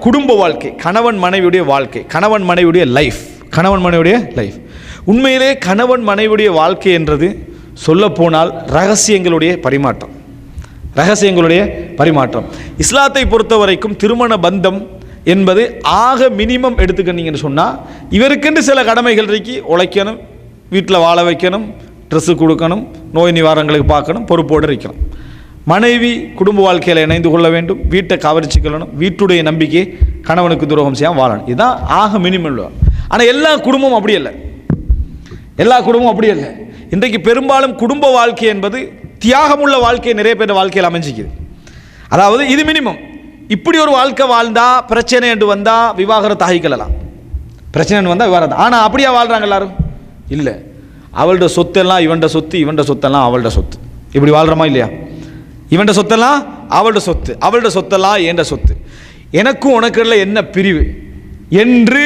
குடும்ப வாழ்க்கை, கணவன் மனைவியுடைய வாழ்க்கை, கணவன் மனைவியுடைய லைஃப். உண்மையிலே கணவன் மனைவியுடைய வாழ்க்கை என்றது சொல்லப்போனால் ரகசியங்களுடைய பரிமாற்றம். இஸ்லாத்தை பொறுத்த வரைக்கும் திருமண பந்தம் என்பது ஆக மினிமம் எடுத்துக்கிட்டீங்கன்னு சொன்னால், இவருக்கென்று சில கடமைகள் இருக்கு. உழைக்கணும், வீட்டில் வாழ வைக்கணும், ட்ரெஸ்ஸு கொடுக்கணும், நோய் நிவாரணங்களுக்கு பார்க்கணும், பொறுப்போடு இருக்கணும். மனைவி குடும்ப வாழ்க்கையில் இணைந்து கொள்ள வேண்டும், வீட்டை கவனிச்சுக்கொள்ளணும், வீட்டுடைய நம்பிக்கை, கணவனுக்கு துரோகம் செய்யாமல் வாழணும். இதுதான் ஆக மினிமம். ஆனால் எல்லா குடும்பமும் அப்படி இல்லை. இன்றைக்கு பெரும்பாலும் குடும்ப வாழ்க்கை என்பது தியாகமுள்ள வாழ்க்கை நிறைய பேர் வாழ்க்கையில் அமைஞ்சிக்குது. அதாவது இது மினிமம். இப்படி ஒரு வாழ்க்கை வாழ்ந்தால் பிரச்சனை என்று வந்தால் விவாகரத்து ஆகிக்கலாம், பிரச்சனை வந்தால் விவாகரத்து. ஆனால் அப்படியா வாழ்கிறாங்க எல்லாரும்? இல்லை. அவள்கிட்ட சொத்தெல்லாம் இவன்ட சொத்து, இவன்ட சொத்தெல்லாம் அவள்கிட்ட சொத்து. இப்படி வாழ்கிறோமா இல்லையா? இவன்ட சொத்தெல்லாம் அவள்கிட்ட சொத்து, அவள்கிட்ட சொத்தெல்லாம் ஏண்ட சொத்து, எனக்கும் உனக்குள்ள என்ன பிரிவு என்று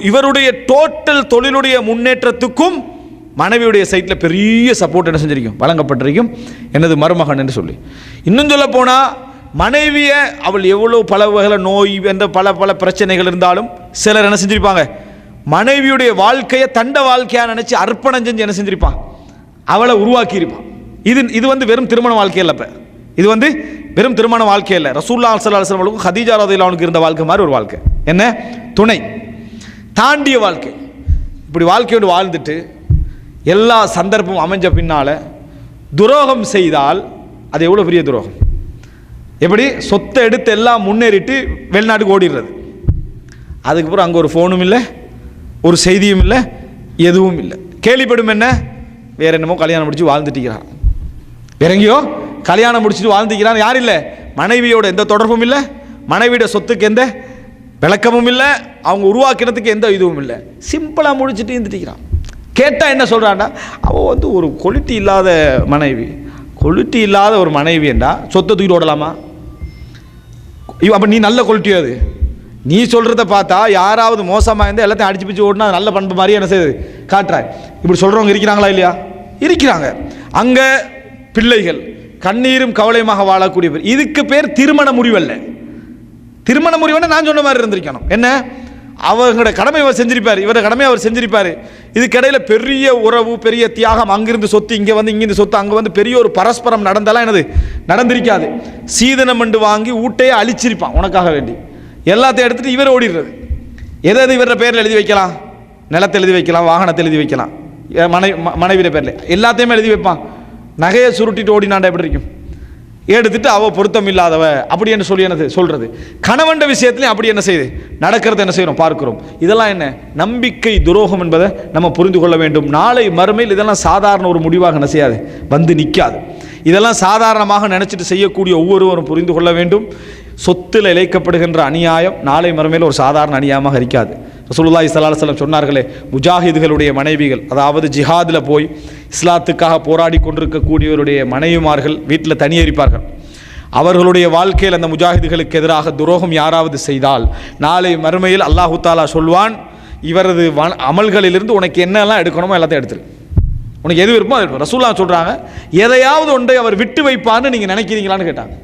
இவருடைய டோட்டல் தொழிலுடைய முன்னேற்றத்துக்கும் மனைவியுடைய சைட்டில் பெரிய சப்போர்ட் என்ன செஞ்சிருக்கும், வழங்கப்பட்டிருக்கும், எனது மருமகன் என்று சொல்லி. இன்னும் சொல்ல போனால் மனைவியை அவள் எவ்வளோ பல வகையில் நோய் என்ற பல பிரச்சனைகள் இருந்தாலும் சிலர் என்ன செஞ்சிருப்பாங்க, மனைவியுடைய வாழ்க்கையை தண்ட வாழ்க்கையாக நினச்சி அர்ப்பணம் செஞ்சு என்ன செஞ்சிருப்பான், அவளை உருவாக்கி இருப்பான். இது வந்து வெறும் திருமண வாழ்க்கை இல்லை. இது வந்து வெறும் திருமண வாழ்க்கை இல்லை. ரசூலுல்லாஹி ஸல்லல்லாஹு அலைஹி வஸல்லம் ஹதீஜா ரலியல்லாஹு அன்ஹா இருந்த வாழ்க்கை மாதிரி ஒரு வாழ்க்கை. என்ன துணை தாண்டிய வாழ்க்கை. இப்படி வாழ்க்கையோடு வாழ்ந்துட்டு எல்லா சந்தர்ப்பமும் அமைஞ்ச பின்னால் துரோகம் செய்தால் அது எவ்வளோ பெரிய துரோகம். எப்படி சொத்தை எடுத்து எல்லாம் முன்னேறிட்டு வெளிநாட்டுக்கு ஓடிடுறது. அதுக்கப்புறம் அங்கே ஒரு ஃபோனும் இல்லை, ஒரு செய்தியும் இல்லை, எதுவும் இல்லை. கேள்விப்படும் என்ன, வேற என்னமோ கல்யாணம் முடிச்சு வாழ்ந்துட்டிக்கிறான், வேற எங்கேயோ கல்யாணம் முடிச்சுட்டு வாழ்ந்துக்கிறான். யார் இல்லை, மனைவியோட எந்த தொடர்பும் இல்லை, மனைவியோட சொத்துக்கு எந்த விளக்கமும் இல்லை, அவங்க உருவாக்கினதுக்கு எந்த இதுவும் இல்லை, சிம்பிளாக முடிச்சுட்டு இருந்துட்டிக்கிறான். கேட்டால் என்ன சொல்கிறான்டா, அவள் வந்து ஒரு குவாலிட்டி இல்லாத மனைவி, குவாலிட்டி இல்லாத ஒரு மனைவி என்றா சொத்தை தூக்கிட்டு ஓடலாமா? அப்போ நீ நல்ல குவாலிட்டியோ? அது நீ சொல்கிறத பார்த்தா யாராவது மோசமாக இருந்தால் எல்லாத்தையும் அடிச்சு பிடிச்சி ஓடினா நல்ல பண்பு மாதிரி என்ன செய்யுது காட்டுறாய். இப்படி சொல்கிறவங்க இருக்கிறாங்களா இல்லையா? இருக்கிறாங்க. அங்கே பிள்ளைகள் கண்ணீரும் கவலையுமாக வாழக்கூடிய பேர். இதுக்கு பேர் திருமண முறிவல்ல. திருமண முறிவுன்னா நான் சொன்ன மாதிரி இருந்திருக்கணும். என்ன, அவங்களோட கடமை அவர் செஞ்சிருப்பார், இவரோட கடமை அவர் செஞ்சிருப்பார். இதுக்கிடையில் பெரிய உறவு, பெரிய தியாகம், அங்கிருந்து சொத்து இங்கே வந்து, இங்கிருந்து சொத்து அங்கே வந்து, பெரிய ஒரு பரஸ்பரம் நடந்தாலும் என்னது நடந்திருக்காது. சீதனம் என்று வாங்கி ஊட்டையே அழிச்சிருப்பான் உனக்காக வேண்டி. எல்லாத்தையும் எடுத்துகிட்டு இவர் ஓடிடுறது. எது இவர பேரில் எழுதி வைக்கலாம், நிலத்தை எழுதி வைக்கலாம், வாகனத்தை எழுதி வைக்கலாம், மனைவியோட பேரில் எல்லாத்தையுமே எழுதி வைப்பான். நகையை சுருட்டிட்டு ஓடினாண்டா எப்படி இருக்கும்? எடுத்துட்டு அவ பொருத்தம் இல்லாதவ அப்படி என்ன சொல்லி என்ன சொல்றது. கணவன் விஷயத்திலையும் அப்படி என்ன செய்யுது நடக்கிறது, என்ன செய்யறோம் பார்க்கிறோம். இதெல்லாம் என்ன நம்பிக்கை துரோகம் என்பதை நம்ம புரிந்து கொள்ள வேண்டும். நாளை மறுமையில் இதெல்லாம் சாதாரண ஒரு முடிவாக என்ன செய்யாது, வந்து நிற்காது. இதெல்லாம் சாதாரணமாக நினைச்சிட்டு செய்யக்கூடிய ஒவ்வொருவரும் புரிந்து கொள்ள வேண்டும். சொத்தில் இழைக்கப்படுகின்ற அநியாயம் நாளை மறுமையில் ஒரு சாதாரண அநியாயமாக இருக்காது. ரசூலுல்லாஹி ஸல்லல்லாஹு அலைஹி வஸல்லம் சொன்னார்களே, முஜாஹிதுகளுடைய மனைவிகள், அதாவது ஜிஹாதில் போய் இஸ்லாத்துக்காக போராடி கொண்டிருக்கக்கூடியவருடைய மனைவிமார்கள் வீட்டில் தனியேறிப்பார்கள். அவர்களுடைய வாழ்க்கையில் அந்த முஜாஹிதுகளுக்கு எதிராக துரோகம் யாராவது செய்தால் நாளை மறுமையில் அல்லாஹு தாலா சொல்வான், இவரது அமல்களிலிருந்து உனக்கு என்னெல்லாம் எடுக்கணுமோ எல்லாத்தையும் எடுத்துரு, உனக்கு எது விருப்பமோ அது எடுக்கணும். ரசூலுல்லாஹ் சொல்கிறாங்க, எதையாவது ஒன்றை அவர் விட்டு வைப்பார்னு நீங்கள் நினைக்கிறீங்களான்னு கேட்டாங்க.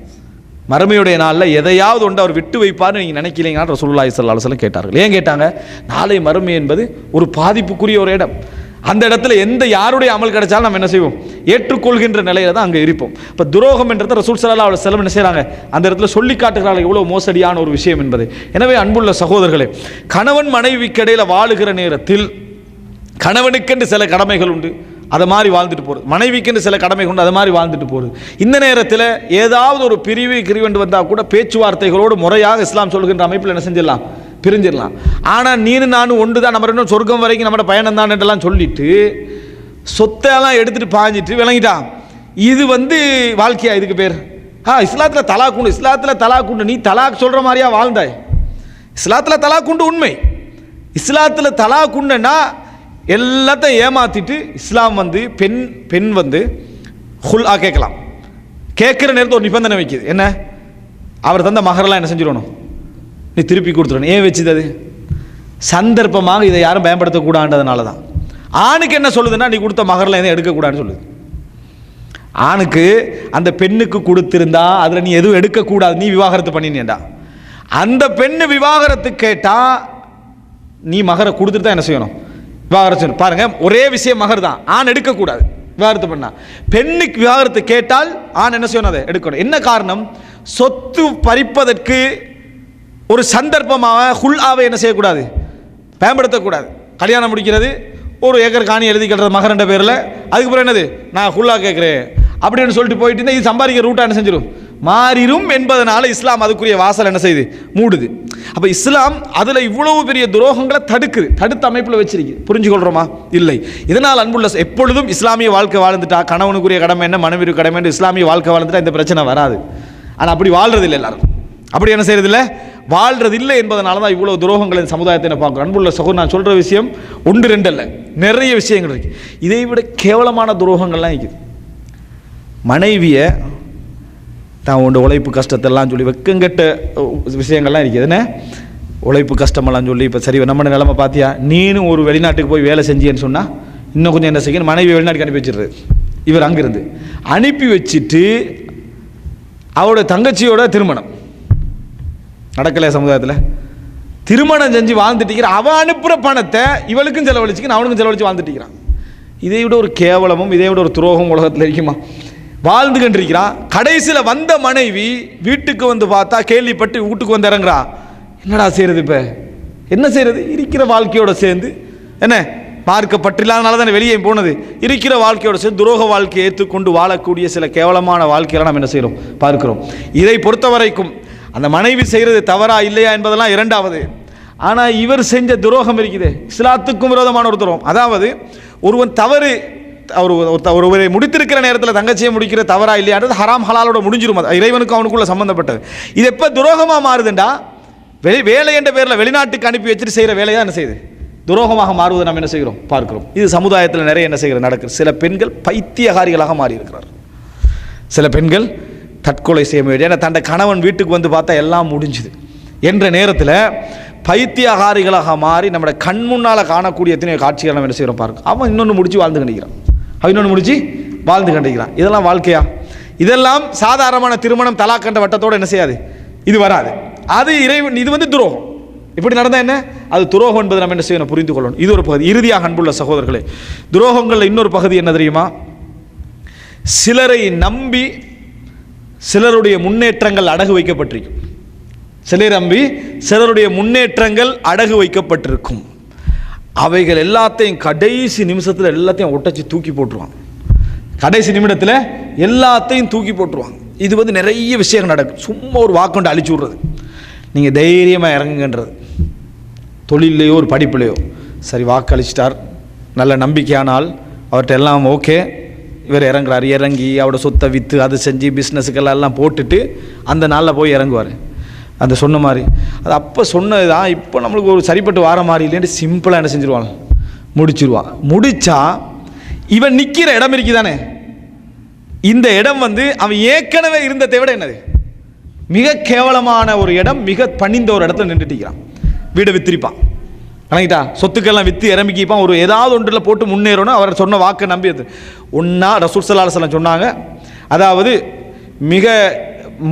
மறுமையுடைய நாளில் எதையாவது ஒன்று அவர் விட்டு வைப்பார்னு நீங்கள் நினைக்கிறீங்களான்னு ரசூலுல்லாஹி ஸல்லல்லாஹு அலைஹி வஸல்லம் கேட்டார்கள். ஏன் கேட்டாங்க? நாளை மறுமை என்பது ஒரு பாதிப்புக்குரிய ஒரு இடம். அந்த இடத்துல யாருடைய அமல் கிடைச்சாலும் நம்ம என்ன செய்வோம், ஏற்றுக்கொள்கின்ற நிலையில தான் அங்கே இருப்போம். இப்போ துரோகம் என்றதை ரசூல் ஸல்லல்லாஹு அலைஹி வஸல்லம் என்ன செய்கிறாங்க, அந்த இடத்துல சொல்லி காட்டுகிறார்கள் எவ்வளோ மோசடியான ஒரு விஷயம் என்பது. எனவே அன்புள்ள சகோதரர்களே, கணவன் மனைவிக்கு இடையில வாழுகிற நேரத்தில் கணவனுக்கென்று சில கடமைகள் உண்டு, அதை மாதிரி வாழ்ந்துட்டு போகிறது, மனைவிக்குன்னு சில கடமை கொண்டு அதை மாதிரி வாழ்ந்துட்டு போகிறது. இந்த நேரத்தில் ஏதாவது ஒரு கிரிவெண்டு வந்தால் கூட பேச்சுவார்த்தைகளோடு முறையாக இஸ்லாம் சொல்கின்ற அமைப்பில் என்ன செஞ்சிடலாம், பிரிஞ்சிடலாம். ஆனால் நீனு நானும் ஒன்று தான், நம்ம ரெண்டும் சொர்க்கம் வரைக்கும் நம்மளோட பயணம் தான் என்றெல்லாம் சொல்லிட்டு சொத்தையெல்லாம் எடுத்துகிட்டு பாஞ்சிட்டு விளங்கிட்டான். இது வாழ்க்கையா? இதுக்கு பேர் இஸ்லாத்தில் தலாக் உண்டு. இஸ்லாத்தில் தலாக் உண்டு. நீ தலாக் சொல்கிற மாதிரியா வாழ்ந்தாய்? இஸ்லாத்தில் தலாக் உண்டு உண்மை. இஸ்லாத்தில் தலாக் உண்டுன்னா எல்லாத்தையும் ஏமாத்திட்டு இஸ்லாம் பெண் ஹுல்ஆ கேட்கலாம். கேட்குற நேரத்தில் ஒரு நிபந்தனை வைக்குது. என்ன? அவர் தந்த மகரெல்லாம் என்ன செஞ்சிடணும், நீ திருப்பி கொடுத்துடணும். ஏன் வச்சுது? அது சந்தர்ப்பமாக இதை யாரும் பயன்படுத்தக்கூடாதுன்றதுனால தான். ஆணுக்கு என்ன சொல்லுதுன்னா, நீ கொடுத்த மகரெல்லாம் எதுவும் எடுக்கக்கூடாதுன்னு சொல்லுது. ஆணுக்கு அந்த பெண்ணுக்கு கொடுத்திருந்தா அதில் நீ எதுவும் எடுக்கக்கூடாது, நீ விவாகரத்து பண்ணினேண்டா. அந்த பெண்ணு விவாகரத்து கேட்டால் நீ மகரை கொடுத்துட்டு தான் என்ன செய்யணும், விவாகரத்து. பாருங்க, ஒரே விஷயம் மகர் தான், ஆண் எடுக்கக்கூடாது. விவாகரத்து பண்ணா பெண்ணுக்கு விவாகரத்து கேட்டால் ஆண் என்ன செய்யணும், அதை எடுக்கணும். என்ன காரணம்? சொத்து பறிப்பதற்கு ஒரு சந்தர்ப்பமாக ஹுல்ஆவை என்ன செய்யக்கூடாது, பயன்படுத்தக்கூடாது. கல்யாணம் முடிக்கிறது, ஒரு ஏக்கர் காணி எழுதி கட்டுறது மகரண்ட பேரில், அதுக்கப்புறம் என்னது நான் ஹுல்லா கேட்குறேன் அப்படின்னு சொல்லிட்டு போயிட்டு இருந்தால் இது சம்பாதிக்கிற ரூட்டா என்ன செஞ்சிடும், மாறிடும் என்பதனால இஸ்லாம் அதுக்குரிய வாசல் என்ன செய்யுது, மூடுது. அப்போ இஸ்லாம் அதில் இவ்வளவு பெரிய துரோகங்களை தடுக்குது, தடுத்த அமைப்பில் வச்சிருக்கு. புரிஞ்சுக்கொள்கிறோமா? இல்லை. இதனால் அன்புள்ள எப்பொழுதும் இஸ்லாமிய வாழ்க்கை வாழ்ந்துட்டா கணவனுக்குரிய கடமை என்ன, மனைவியுடைய கடமை என்ன, இஸ்லாமிய வாழ்க்கை வாழ்ந்துட்டா இந்த பிரச்சனை வராது. ஆனால் அப்படி வாழ்றதில்லை, எல்லாரும் அப்படி என்ன செய்யறதில்லை, வாழ்றதில்லை என்பதனால தான் இவ்வளோ துரோகங்கள் இந்த சமுதாயத்தை பார்க்குறோம். அன்புள்ள சகோதரர், நான் சொல்கிற விஷயம் ஒன்று ரெண்டு அல்ல, நிறைய விஷயங்கள் இருக்குது. இதை விட கேவலமான துரோகங்கள்லாம் இருக்குது. மனைவியை தான் உண்டு உழைப்பு கஷ்டத்தெல்லாம் சொல்லி வெக்கங்கெட்ட விஷயங்கள்லாம் இருக்குது. என்ன உழைப்பு கஷ்டமெல்லாம் சொல்லி இப்போ சரி நம்ம நிலைமை பார்த்தியா, நீனும் ஒரு வெளிநாட்டுக்கு போய் வேலை செஞ்சேன்னு சொன்னால் இன்னும் கொஞ்சம் என்ன செய்யணும், மனைவி வெளிநாட்டுக்கு அனுப்பி வச்சிடுறது. இவர் அங்கிருந்து அனுப்பி வச்சுட்டு அவரோட தங்கச்சியோட திருமணம் நடக்கலையா சமுதாயத்தில், திருமணம் செஞ்சு வாழ்ந்துட்டு அவன் அனுப்புகிற பணத்தை இவளுக்கும் செலவழிச்சுக்கணும், அவனுக்கும் செலவழிச்சு வாழ்ந்துட்டு. இதை விட ஒரு கேவலமும் இதை விட ஒரு துரோகம் உலகத்தில் இருக்குமா? வாழ்ந்து கண்டிருக்கிறான். கடைசியில் வந்த மனைவி வீட்டுக்கு வந்து பார்த்தா கேள்விப்பட்டு வீட்டுக்கு வந்து இறங்குறா. என்னடா செய்யறது, இப்போ என்ன செய்யறது, இருக்கிற வாழ்க்கையோட சேர்ந்து என்ன பார்க்கப்பட்டில்லாதனால தானே வெளியே போனது, இருக்கிற வாழ்க்கையோட சேர்ந்து துரோக வாழ்க்கையை ஏற்றுக்கொண்டு வாழக்கூடிய சில கேவலமான வாழ்க்கையெல்லாம் நம்ம என்ன செய்கிறோம் பார்க்கிறோம். இதை பொறுத்த வரைக்கும் அந்த மனைவி செய்கிறது தவறா இல்லையா என்பதெல்லாம் இரண்டாவது. ஆனால் இவர் செஞ்ச துரோகம் இருக்குது, இஸ்லாத்துக்கும் விரோதமான ஒரு துரோகம். அதாவது ஒருவன் தவறு ஒருவரை முடித்திருக்கிற நேரத்தில் தங்கச்சியை முடிக்கிற தவறா இல்லையான்றது ஹராம் ஹலாலோட முடிஞ்சிரும். இறைவனுக்கும் அவனுக்குள்ள சம்பந்தப்பட்டது. இது எப்போ துரோகமாக மாறுதுண்டா, வேலை என்ற பேரில் வெளிநாட்டுக்கு அனுப்பி வச்சுட்டு செய்கிற வேலையாக என்ன செய்யுது, துரோகமாக மாறுவதை நம்ம என்ன செய்கிறோம் பார்க்கிறோம். இது சமுதாயத்தில் நிறைய என்ன செய்கிறது நடக்குது. சில பெண்கள் பைத்தியகாரிகளாக மாறி இருக்கிறார். சில பெண்கள் தற்கொலை செய்ய முடியாது, ஏன்னா தன்னை கணவன் வீட்டுக்கு வந்து பார்த்தா எல்லாம் முடிஞ்சுது என்ற நேரத்தில் பைத்தியகாரிகளாக மாறி நம்மளோட கண் முன்னால் காணக்கூடிய எத்தனை காட்சிகள் நம்ம என்ன செய்கிறோம் பார்க்க. அவன் இன்னொன்று முடிச்சு வாழ்ந்து கண்டிக்கிறான், அவன் இன்னொன்று முடிச்சு வாழ்ந்து கண்டிக்கிறான். இதெல்லாம் வாழ்க்கையா? இதெல்லாம் சாதாரணமான திருமணம் தலாக் கண்ட வட்டத்தோடு என்ன செய்யாது, இது வராது. அது இறைவன், இது வந்து துரோகம். இப்படி நடந்தால் என்ன, அது துரோகம் என்பது நம்ம என்ன செய்யணும், புரிந்து கொள்ளணும். இது ஒரு பகுதி. இறுதியாக அன்புள்ள சகோதரர்களே, துரோகங்களில் இன்னொரு பகுதி என்ன தெரியுமா? சிலரை நம்பி சிலருடைய முன்னேற்றங்கள் அடகு வைக்கப்பட்டிருக்கும். சிலரை நம்பி சிலருடைய முன்னேற்றங்கள் அடகு வைக்கப்பட்டிருக்கும். அவைகள் எல்லாத்தையும் கடைசி நிமிஷத்தில் எல்லாத்தையும் ஒட்டச்சு தூக்கி போட்டுருவாங்க. கடைசி நிமிடத்தில் எல்லாத்தையும் தூக்கி போட்டுருவாங்க. இது வந்து நிறைய விஷயங்கள் நடக்கும். சும்மா ஒரு வாக்கொண்டு அழிச்சு விட்றது, நீங்கள் தைரியமாக இறங்குங்கன்றது. தொழிலையோ ஒரு படிப்புலையோ சரி வாக்களிச்சிட்டார், நல்ல நம்பிக்கையானால் அவர்கிட்ட எல்லாம் ஓகே, இவர் இறங்குறார். இறங்கி அவரோட சொத்தை விற்று அதை செஞ்சு பிஸ்னஸுக்கெல்லாம் எல்லாம் போட்டுட்டு அந்த நாளில் போய் இறங்குவார். அந்த சொன்ன மாதிரி அது அப்போ சொன்னது தான் இப்போ நம்மளுக்கு ஒரு சரிப்பட்டு வார மாதிரி இல்லைன்னு சிம்பிளாக என்ன செஞ்சுருவாங்க, முடிச்சிருவான். முடித்தா இவன் நிற்கிற இடம் இருக்குதானே, இந்த இடம் வந்து அவன் ஏற்கனவே இருந்ததை விட என்னது மிக கேவலமான ஒரு இடம், மிக பணிந்த ஒரு இடத்துல நின்றுட்டிருக்கிறான். வீடை வித்திருப்பான், வணங்கிட்டா சொத்துக்கெல்லாம் விற்று இறமிக்கிப்பான். ஒரு ஏதாவது ஒன்றில் போட்டு முன்னேறணும். அவர் சொன்ன வாக்கை நம்பி ஒன்றா ரசூல் ஸல்லல்லாஹு அலைஹி வஸல்லம் சொன்னாங்க, அதாவது மிக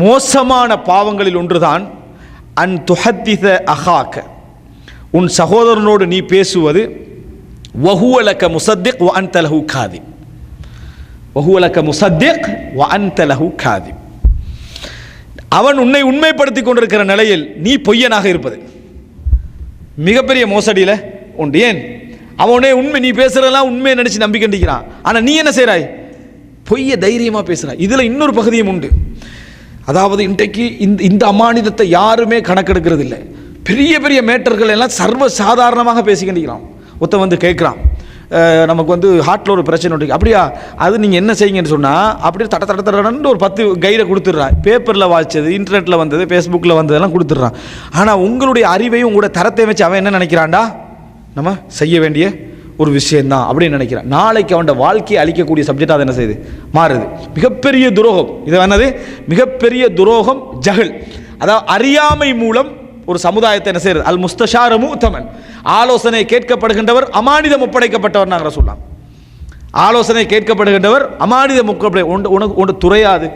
மோசமான பாவங்களில் ஒன்றுதான் அன் துஹத்திஸ அஹாக்க, உன் சகோதரனோடு நீ பேசுவது, வஹுவ லக முஸத்திக் வ அன்த லஹு காதிப், வஹுவ லக முஸத்திக் வ அன்த லஹு காதிப், அவன் உன்னை உண்மைப்படுத்தி கொண்டிருக்கிற நிலையில் நீ பொய்யனாக இருப்பது மிகப்பெரிய மோசடியில் உண்டு. ஏன், அவனே உண்மை, நீ பேசுறதெல்லாம் உண்மையை நினைச்சு நம்பிக்கண்டிக்கிறான். ஆனால் நீ என்ன செய்கிறாய், பொய்ய தைரியமாக பேசுகிறாய். இதில் இன்னொரு பகுதியும் உண்டு. அதாவது இன்றைக்கு இந்த அமானிதத்தை யாருமே கணக்கெடுக்கிறது இல்லை. பெரிய பெரிய மேட்டர்கள் எல்லாம் சர்வ சாதாரணமாக பேசிக்கண்டிக்கிறான். ஒருத்த வந்து கேட்குறான், நமக்கு வந்து ஹார்ட்டில் ஒரு பிரச்சனை உண்டு, அப்படியா, அது நீங்கள் என்ன செய்யுங்கன்னு சொன்னால் அப்படியே தட தட தடன்னு ஒரு 10 கைடை கொடுத்துட்றான். பேப்பரில் வாய்ச்சது, இன்டர்நெட்டில் வந்தது, ஃபேஸ்புக்கில் வந்ததெல்லாம் கொடுத்துட்றான். ஆனால் உங்களுடைய அறிவையும் உங்களோட தரத்தை வச்சு அவன் என்ன நினைக்கிறான்டா, நம்ம செய்ய வேண்டிய ஒரு விஷயந்தான் அப்படின்னு நினைக்கிறான். நாளைக்கு அவனோட வாழ்க்கையை அழிக்கக்கூடிய சப்ஜெக்டாக அது என்ன செய்யுது, மாறுது. மிகப்பெரிய துரோகம் இது. என்னது மிகப்பெரிய துரோகம்? ஜஹல். அதாவது அறியாமை மூலம் ஒரு சமுதாயத்தை என்ன செய்யறது. அல் முஸ்தஷார முஅ்தமன், ஆலோசனை கேட்கப்படுகின்றவர் அமானிதம் ஒப்படைக்கப்பட்டவர். நாங்கள் சொல்லலாம், ஆலோசனை கேட்கப்படுகின்றவர் அமானிதம் ஒப்படை. உனக்கு துறையாது,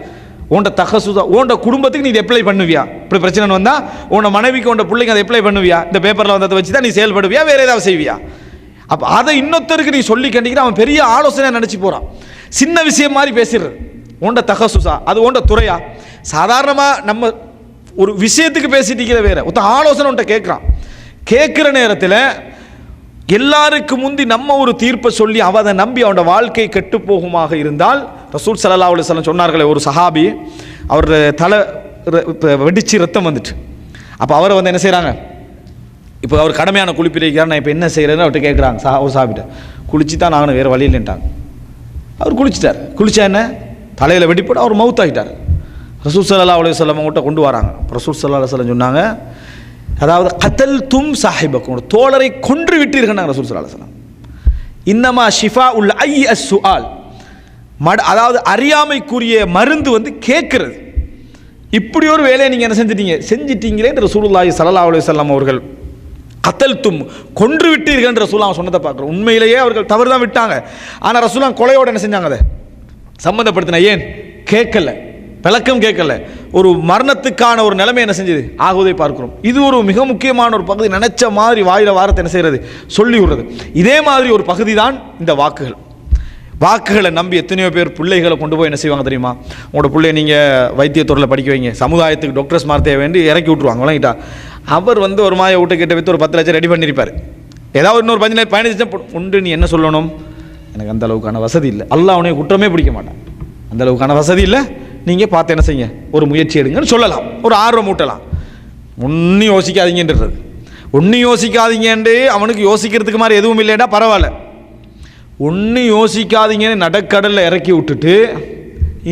உன்ட தகசுதா உன்ட குடும்பத்துக்கு நீ இதை அப்ளை பண்ணுவியா? இப்படி பிரச்சனை வந்தால் உன்னை மனைவிக்கு உன்ட பிள்ளைங்க அதை அப்ளை பண்ணுவியா? இந்த பேப்பரில் வந்ததை வச்சு தான் நீ செயல்படுவியா, வேறு ஏதாவது செய்வியா? அப்போ அதை இன்னொருத்தருக்கு நீ சொல்லி கண்டிக்கிற அவன் பெரிய ஆலோசனை நினச்சி போகிறான். சின்ன விஷயம் மாதிரி பேசிடுறது. உன்ட தகசுசா, அது உன்ட துறையா? சாதாரணமாக நம்ம ஒரு விஷயத்துக்கு பேசிட்டு வேற ஒருத்த ஆலோசனை உன்ட்ட கேட்குறான். கேட்குற நேரத்தில் எல்லாருக்கு முந்தி நம்ம ஒரு தீர்ப்பை சொல்லி அதை நம்பி அவனோட வாழ்க்கை கெட்டு போகுமாக இருந்தால், ரசூல் ஸல்லல்லாஹு அலைஹி வஸல்லம் சொன்னார்களே, ஒரு சஹாபி அவர் தலை வெடிச்சு ரத்தம் வந்துட்டு, அப்போ அவரை வந்து என்ன செய்கிறாங்க, இப்போ அவர் கடமையான குளிப்பிடிக்கிறார், நான் இப்போ என்ன செய்கிறேன்னு அவர்கிட்ட கேட்குறாங்க. ஒரு சாப்பிட்டு குளிச்சு தான் நாங்கள் வேறு வழி இல்லைன்ட்டாங்க. அவர் குளிச்சிட்டார். குளிச்சா என்ன, தலையில் வெடிப்பட்டு அவர் மவுத் ஆகிட்டார். ரசூல் ஸல்லல்லாஹு அலைஹி வஸல்லம் அவங்கள்ட்ட கொண்டு வராங்க. ரசூல் ஸல்லல்லாஹு அலைஹி வஸல்லம் சொன்னாங்க, அதாவது கத்தல் தும் சாஹிபக்கும், தோழரை கொன்று விட்டீர்கள் ரசூல் ஸல்லல்லாஹு அலைஹி வஸல்லம். இன்னமா ஷிஃபா உல் ஐ அஸ்ஸுஆல், அதாவது அறியாமைக்குரிய மருந்து வந்து கேட்கிறது. இப்படி ஒரு வேலையை நீங்கள் என்ன செஞ்சிட்டீங்களே ரசூலுல்லாஹி ஸல்லல்லாஹு அலைஹி வஸல்லம் அவர்கள் கத்தல் தும் கொன்று விட்டீர்கள் என்று ரசூலுல்லாஹ் சொன்னதை பார்க்குறோம். உண்மையிலேயே அவர்கள் தவறு தான் விட்டாங்க. ஆனால் ரசூலுல்லாஹ் கொலையோடு என்ன செஞ்சாங்க, அதை சம்மந்தப்படுத்தின. ஏன் கேட்கல, விளக்கம் கேட்கல. ஒரு மரணத்துக்கான ஒரு நிலைமை என்ன செஞ்சது ஆகுவதை பார்க்கிறோம். இது ஒரு மிக முக்கியமான ஒரு பகுதி. நினைச்ச மாதிரி வாயில வாரத்தை என்ன செய்யறது, சொல்லி விடுறது. இதே மாதிரி ஒரு பகுதி தான் இந்த வாக்குகள். வாக்குகளை நம்பி எத்தனையோ பேர் பிள்ளைகளை கொண்டு போய் என்ன செய்வாங்க தெரியுமா? உங்களோட பிள்ளைய நீங்கள் வைத்தியத்துறையில் படிக்க வைங்க, சமுதாயத்துக்கு டாக்டர்ஸ் மார்த்தே வேண்டி இறக்கி விட்டுருவாங்க. விளங்கிட்டா? அவர் வந்து ஒரு மாய வீட்டை கிட்ட விற்று ஒரு 10 லட்சம் ரெடி பண்ணியிருப்பார். ஏதாவது இன்னொரு 15 லட்சம் உண்டு. நீ என்ன சொல்லணும், எனக்கு அந்த அளவுக்கான வசதி இல்லை. அல்லாஹ் அவனை குற்றமே பிடிக்க மாட்டான். அந்த அளவுக்கான வசதி இல்லை, நீங்கள் பார்த்து என்ன செய்யுங்க, ஒரு முயற்சி எடுங்கன்னு சொல்லலாம், ஒரு ஆர்வம் ஊட்டலாம். ஒன்றும் யோசிக்காதீங்கன்றது, ஒன்றும் யோசிக்காதீங்கன்ட்டு அவனுக்கு யோசிக்கிறதுக்கு மாதிரி எதுவும் இல்லைன்னா பரவாயில்ல. ஒன்றும் யோசிக்காதீங்கன்னு நடக்கடலில் இறக்கி விட்டுட்டு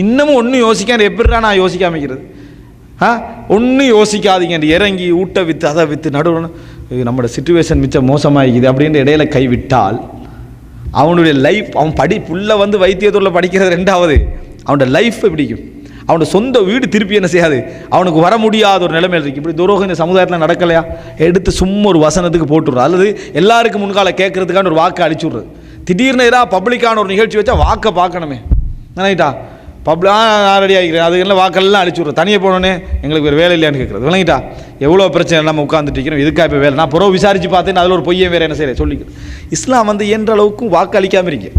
இன்னமும் ஒன்றும் யோசிக்காது, எப்படிடா நான் யோசிக்காமிக்கிறது? ஒன்றும் யோசிக்காதீங்க, இறங்கி ஊட்ட விற்று அதை விற்று நடுவில் நம்மளோட சிச்சுவேஷன் மிச்சம் மோசமாகிக்குது அப்படின்ற இடையில கைவிட்டால் அவனுடைய லைஃப், அவன் புள்ள வந்து வைத்தியத்துறையில் படிக்கிறது ரெண்டாவது, அவனோட லைஃப் பிடிக்கும். அவனோட சொந்த வீடு திருப்பி என்ன செய்யாது, அவனுக்கு வர முடியாத ஒரு நிலைமையில் இருக்குது. இப்படி துரோகம் இந்த சமுதாயத்தில் நடக்கலையா? எடுத்து சும்மா ஒரு வசனத்துக்கு போட்டுடுறது, அல்லது எல்லாருக்கும் முன்கால கேட்கறதுக்கான ஒரு வாக்கை அழிச்சு விட்றது. திடீர்னு ஏதாவது பப்ளிக்கான ஒரு நிகழ்ச்சி வச்சா வாக்கை பார்க்கணுமே, நினைட்டா நான் ரெடி ஆகிக்கிறேன், அதுக்கெல்லாம் வாக்கெல்லாம் அழிச்சு விட்றது. தனியாக போனோன்னே எங்களுக்கு வேறு வேலை இல்லையான்னு கேட்குறது. விளங்கிட்டா? எவ்வளோ பிரச்சனை நம்ம உட்காந்துட்டு இருக்கிறோம், இதுக்காக இப்போ வேலை, நான் புறவு விசாரித்து பார்த்தேன்னு அதில் ஒரு பொய்யை வேறு என்ன செய்கிறேன் சொல்லிக்கிறேன். இஸ்லாம் வந்து என்ற அளவுக்கு வாக்கு அளிக்காமல் இருக்கு.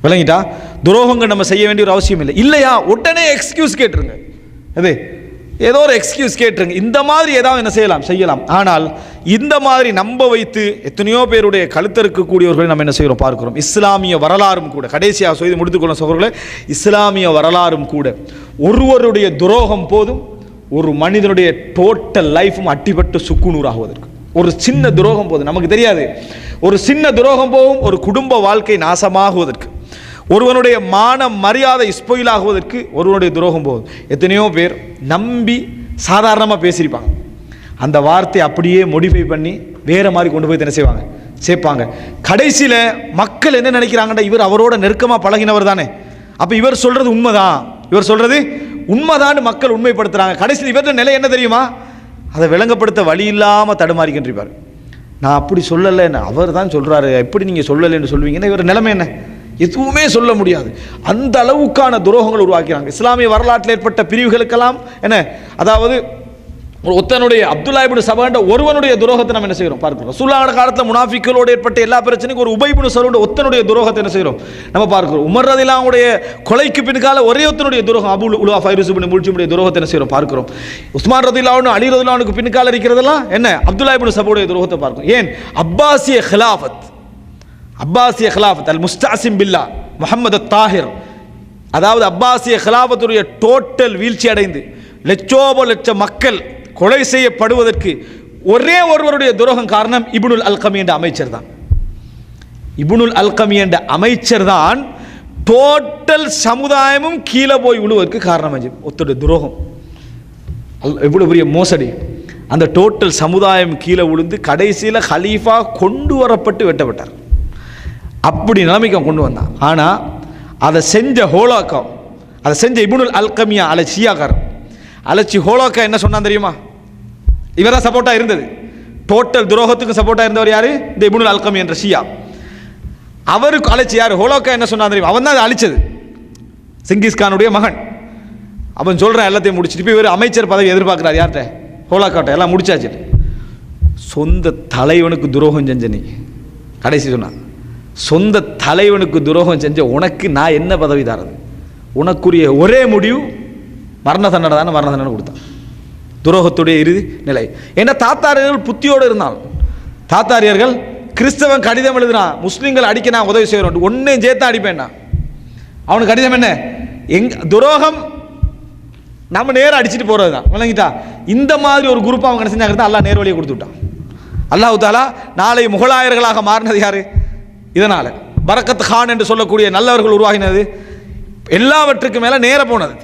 விளங்கிட்டா? துரோகங்கள் நம்ம செய்ய வேண்டிய ஒரு அவசியம் இல்லை. இல்லையா உடனே எக்ஸ்கியூஸ் கேட்டுருங்க, அது ஏதோ ஒரு எக்ஸ்கியூஸ் கேட்டுருங்க. இந்த மாதிரி ஏதாவது என்ன செய்யலாம். ஆனால் இந்த மாதிரி நம்ப வைத்து எத்தனையோ பேருடைய கழுத்தறுக்கக்கூடியவர்களை நம்ம என்ன செய்கிறோம் பார்க்கிறோம். இஸ்லாமிய வரலாறும் கூட, கடைசியாக செய்து முடித்துக்கொள்ளும் சகோதரர்களே, இஸ்லாமிய வரலாறும் கூட ஒருவருடைய துரோகம் போதும் ஒரு மனிதனுடைய டோட்டல் லைஃபும் அட்டிப்பட்டு சுக்குநூறாகுவதற்கு. ஒரு சின்ன துரோகம் போதும், நமக்கு தெரியாது, ஒரு சின்ன துரோகம் போகும் ஒரு குடும்ப வாழ்க்கை நாசமாகுவதற்கு, ஒருவனுடைய மான மரியாதை ஸ்பாயில் ஆகுவதற்கு ஒருவனுடைய துரோகம் போகுது. எத்தனையோ பேர் நம்பி சாதாரணமாக பேசியிருப்பாங்க, அந்த வார்த்தையை அப்படியே மோடிஃபை பண்ணி வேற மாதிரி கொண்டு போய் என்ன செய்வாங்க, சேர்ப்பாங்க. கடைசியில் மக்கள் என்ன நினைக்கிறாங்கடா, இவர் அவரோட நெருக்கமாக பழகினவர் தானே, அப்போ இவர் சொல்றது உண்மைதான், இவர் சொல்றது உண்மைதான் மக்கள் உண்மைப்படுத்துறாங்க. கடைசியில் இவருடைய நிலை என்ன தெரியுமா, அதை விளங்கப்படுத்த வழி இல்லாமல் தடுமாறிக்கின்றிருப்பார். நான் அப்படி சொல்லலை, அவர் தான் சொல்றாரு, எப்படி நீங்கள் சொல்லலைன்னு சொல்லுவீங்கன்னா இவர் நிலைமை என்ன, எதுவுமே சொல்ல முடியாது. அந்த அளவுக்கான துரோகங்கள் உருவாக்கிறாங்க. இஸ்லாமிய வரலாற்றில் ஏற்பட்ட பிரிவுகளுக்கெல்லாம் என்ன, அதாவது ஒருத்தனுடைய அப்துல்லா இப்னு சபா ஒருவனுடைய துரோகத்தை நம்ம என்ன செய்கிறோம் பார்க்கிறோம். ரசூலுல்லாஹ் காலத்தில் முனாஃபிக்களோடு ஏற்பட்ட எல்லா பிரச்சனைக்கும் ஒரு உபை இப்னு சலூல் ஒத்தனுடைய துரோகத்தை என்ன செய்கிறோம் நம்ம பார்க்கிறோம். உமர் ரலியல்லாஹு அன்ஹுடைய கொலைக்கு பின்கால ஒரே ஒருத்தனுடைய துரோகம் அபூ லுஆ ஃபைரூஸ் இப்னு முல்ஜிமுடைய துரோகத்தை என்ன செய்கிறோம் பார்க்கிறோம். உஸ்மான் ரலியல்லாஹு அன்ஹு அலி ரலியல்லாஹு அன்ஹுக்கு பின்கால இருக்கிறதெல்லாம் என்ன, அப்துல்லா இப்னு சபாவுடைய துரோகத்தை பார்க்கிறோம். ஏன், அப்பாசிய ஹிலாஃபத் அல் முஸ்தாசிம் பில்லா முஹம்மது தாஹிர், அதாவது அப்பாசிய ஹிலாஃபத்துடைய டோட்டல் வீழ்ச்சி அடைந்து லட்ச மக்கள் கொலை செய்யப்படுவதற்கு ஒரே ஒருவருடைய துரோகம் காரணம் இப்னுல் அல்கமி என்ற அமைச்சர் தான். இப்னுல் அல்கமி என்ற அமைச்சர் தான் டோட்டல் சமுதாயமும் கீழே போய் விழுவதற்கு காரணம். ஒருத்தருடைய துரோகம் எவ்வளவு பெரிய மோசடி, அந்த டோட்டல் சமுதாயம் கீழே விழுந்து கடைசியில் ஹலீஃபா கொண்டு வரப்பட்டு வெட்டப்பட்டார். அப்படி நிலைமைக்கு கொண்டு வந்தான். ஆனால் அதை செஞ்ச ஹோலாக்கா, அதை செஞ்ச இப்னுல் அல்கமியா ஷியாக்கார் அழைச்சி ஹோலோக்கா என்ன சொன்னான் தெரியுமா, இவராக சப்போர்ட்டாக இருந்தது, டோட்டல் துரோகத்துக்கு சப்போர்ட்டாக இருந்தவர் யாரு, இந்த இப்னுல் அல்கமி என்ற ஷியா. அவருக்கு அழைச்சி யார், ஹோலோக்கா என்ன சொன்னான் தெரியுமா, அவன் தான் அதை அழிச்சது, சிங்கிஸ்கானுடைய மகன். அவன் சொல்கிறான் எல்லாத்தையும் முடிச்சுட்டு போய் ஒரு அமைச்சர் பதவி எதிர்பார்க்குறாரு யார்கிட்ட? ஹோலாக்காட்ட எல்லாம் முடிச்சாச்சு. சொந்த தலைவனுக்கு துரோகம் செஞ்ச நீ, கடைசி சொன்னான், சொந்த தலைவனுக்கு துரோகம் செஞ்ச உனக்கு நான் என்ன பதவி தரது? உனக்குரிய ஒரே முடிவு மரண தண்டனை தானே. மரண தண்டனை கொடுத்தான். துரோகத்துடைய இறுதி நிலை. ஏன்னா தாத்தாரியர்கள் புத்தியோடு இருந்தான். தாத்தாரியர்கள் கிறிஸ்தவன் கடிதம் எழுதுனான், முஸ்லீம்கள் அடிக்க நான் உதவி செய்கிறோம், ஒன்றையும் சேர்த்து அடிப்பேன்டா. அவனுக்கு கடிதம் என்ன? துரோகம் நம்ம நேரம் அடிச்சுட்டு போகிறது தான். விளங்கிட்டா? இந்த மாதிரி ஒரு குரூப் அவங்க என்ன செஞ்சாங்க? அல்லாஹ் நேர் வழியை கொடுத்து விட்டான். அல்லாஹ் தாலா நாளை முகலாயர்களாக மாறினது யாரு? இதனால் பரக்கத் கான் என்று சொல்லக்கூடிய நல்லவர்கள் உருவாகினது எல்லாவற்றுக்கும் மேலே நேர போனது.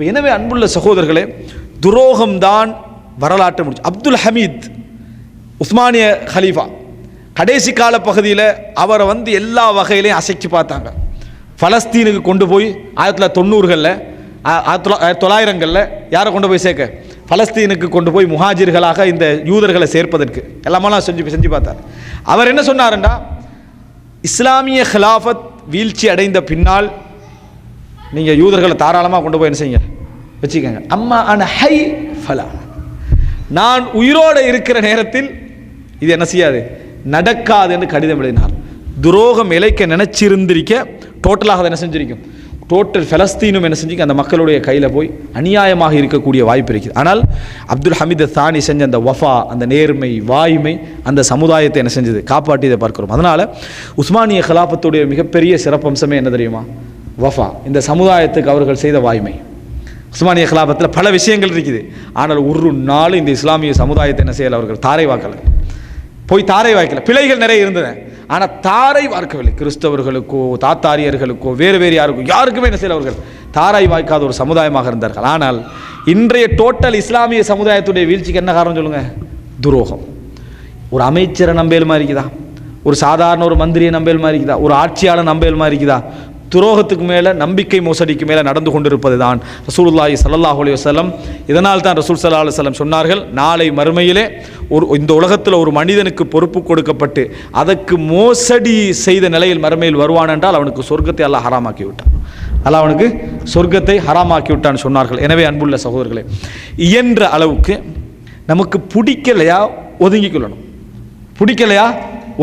எனவே அன்புள்ள சகோதரர்களே, துரோகம்தான் வரலாற்று முடிச்சு. அப்துல் ஹமீத் உஸ்மானிய ஹலீஃபா கடைசி கால பகுதியில் அவரை எல்லா வகையிலையும் அசைச்சு பார்த்தாங்க. பலஸ்தீனுக்கு கொண்டு போய் 1990களில் 1900களில் யாரை கொண்டு போய் சேர்க்க? பலஸ்தீனுக்கு கொண்டு போய் முஹாஜிர்களாக இந்த யூதர்களை சேர்ப்பதற்கு எல்லாமெல்லாம் செஞ்சு பார்த்தார். அவர் என்ன சொன்னார்ன்றா, இஸ்லாமிய ஹிலாஃபத் வீழ்ச்சி அடைந்த பின்னால் நீங்கள் யூதர்களை தாராளமாக கொண்டு போய் என்ன செய்யுங்க, வச்சுக்கோங்க. அம்மா அன ஹை ஃபலா, நான் உயிரோடு இருக்கிற நேரத்தில் இது என்ன செய்யாது, நடக்காது என்று கடிதம் எழுதினார். துரோகம் இழைக்க நினைச்சிருந்திருக்க டோட்டலாக அதை என்ன செஞ்சிருக்கும், டோட்டல் பலஸ்தீனும் என்ன செஞ்சுக்க அந்த மக்களுடைய கையில் போய் அநியாயமாக இருக்கக்கூடிய வாய்ப்பு இருக்குது. ஆனால் அப்துல் ஹமீத் தானி செஞ்ச அந்த வஃபா, அந்த நேர்மை, வாய்மை அந்த சமுதாயத்தை என்ன செஞ்சது, காப்பாற்றியதை பார்க்கிறோம். அதனால் உஸ்மானிய ஹிலாஃபத்துடைய மிகப்பெரிய சிறப்பம்சமே என்ன தெரியுமா? வஃபா. இந்த சமுதாயத்துக்கு அவர்கள் செய்த வாய்மை. உஸ்மானிய ஹிலாஃபத்தில் பல விஷயங்கள் இருக்குது. ஆனால் ஒரு நாள் இந்த இஸ்லாமிய சமுதாயத்தை என்ன செய்யலை, அவர்கள் தாரை வாக்கலை, போய் தாரை வாய்க்கல. பிழைகள் நிறைய இருந்தது, ஆனால் தாரை வார்க்கவில்லை. கிறிஸ்தவர்களுக்கோ தாத்தாரியர்களுக்கோ வேறு வேறு யாருக்குமே என்ன செய்யல, அவர்கள் தாராய் வாய்க்காத ஒரு சமுதாயமாக இருந்தார்கள். ஆனால் இன்றைய டோட்டல் இஸ்லாமிய சமுதாயத்துடைய வீழ்ச்சிக்கு என்ன காரணம் சொல்லுங்க? துரோகம். ஒரு அமைச்சரை நம்பேல் மாதிரி இருக்குதா? ஒரு சாதாரண ஒரு மந்திரியை நம்பேல் மாதிரி இருக்குதா? ஒரு ஆட்சியாளர் நம்பேல் மாதிரி இருக்குதா? துரோகத்துக்கு மேலே, நம்பிக்கை மோசடிக்கு மேலே நடந்து கொண்டிருப்பது தான் ரசூலுல்லாஹி ஸல்லல்லாஹு அலைஹி வஸல்லம். இதனால் தான் ரசூல் ஸல்லல்லாஹு அலைஹி வஸல்லம் சொன்னார்கள், நாளை மறுமையிலே இந்த உலகத்தில் ஒரு மனிதனுக்கு பொறுப்பு கொடுக்கப்பட்டு அதற்கு மோசடி செய்த நிலையில் மறுமையில் வருவான் என்றால் அவனுக்கு சொர்க்கத்தை அல்லாஹ் ஹராமாக்கி விட்டான். அல்லாஹ் அவனுக்கு சொர்க்கத்தை ஹராமாக்கி விட்டான்னு சொன்னார்கள். எனவே அன்புள்ள சகோதரர்களே, இயன்ற அளவுக்கு நமக்கு பிடிக்கலையா ஒதுங்கிக் கொள்ளணும், பிடிக்கலையா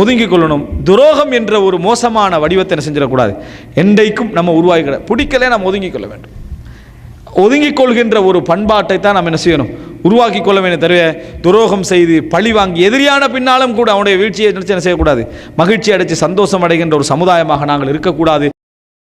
ஒதுங்கிக் கொள்ளணும். துரோகம் என்ற ஒரு மோசமான வடிவத்தை என்ன செஞ்சிடக்கூடாது, என்றைக்கும் நம்ம உருவாகிக்கிற. பிடிக்கலையா நம்ம ஒதுங்கிக் கொள்ள வேண்டும். ஒதுங்கிக் கொள்கின்ற ஒரு பண்பாட்டை தான் நம்ம என்ன செய்யணும், உருவாக்கி கொள்ள வேண்டும். தவிர துரோகம் செய்து பழி வாங்கி எதிரியான பின்னாலும் கூட அவனுடைய வீழ்ச்சியை என்ன செய்யக்கூடாது, மகிழ்ச்சி அடைச்சு சந்தோஷம் அடைகின்ற ஒரு சமுதாயமாக நாங்கள் இருக்கக்கூடாது.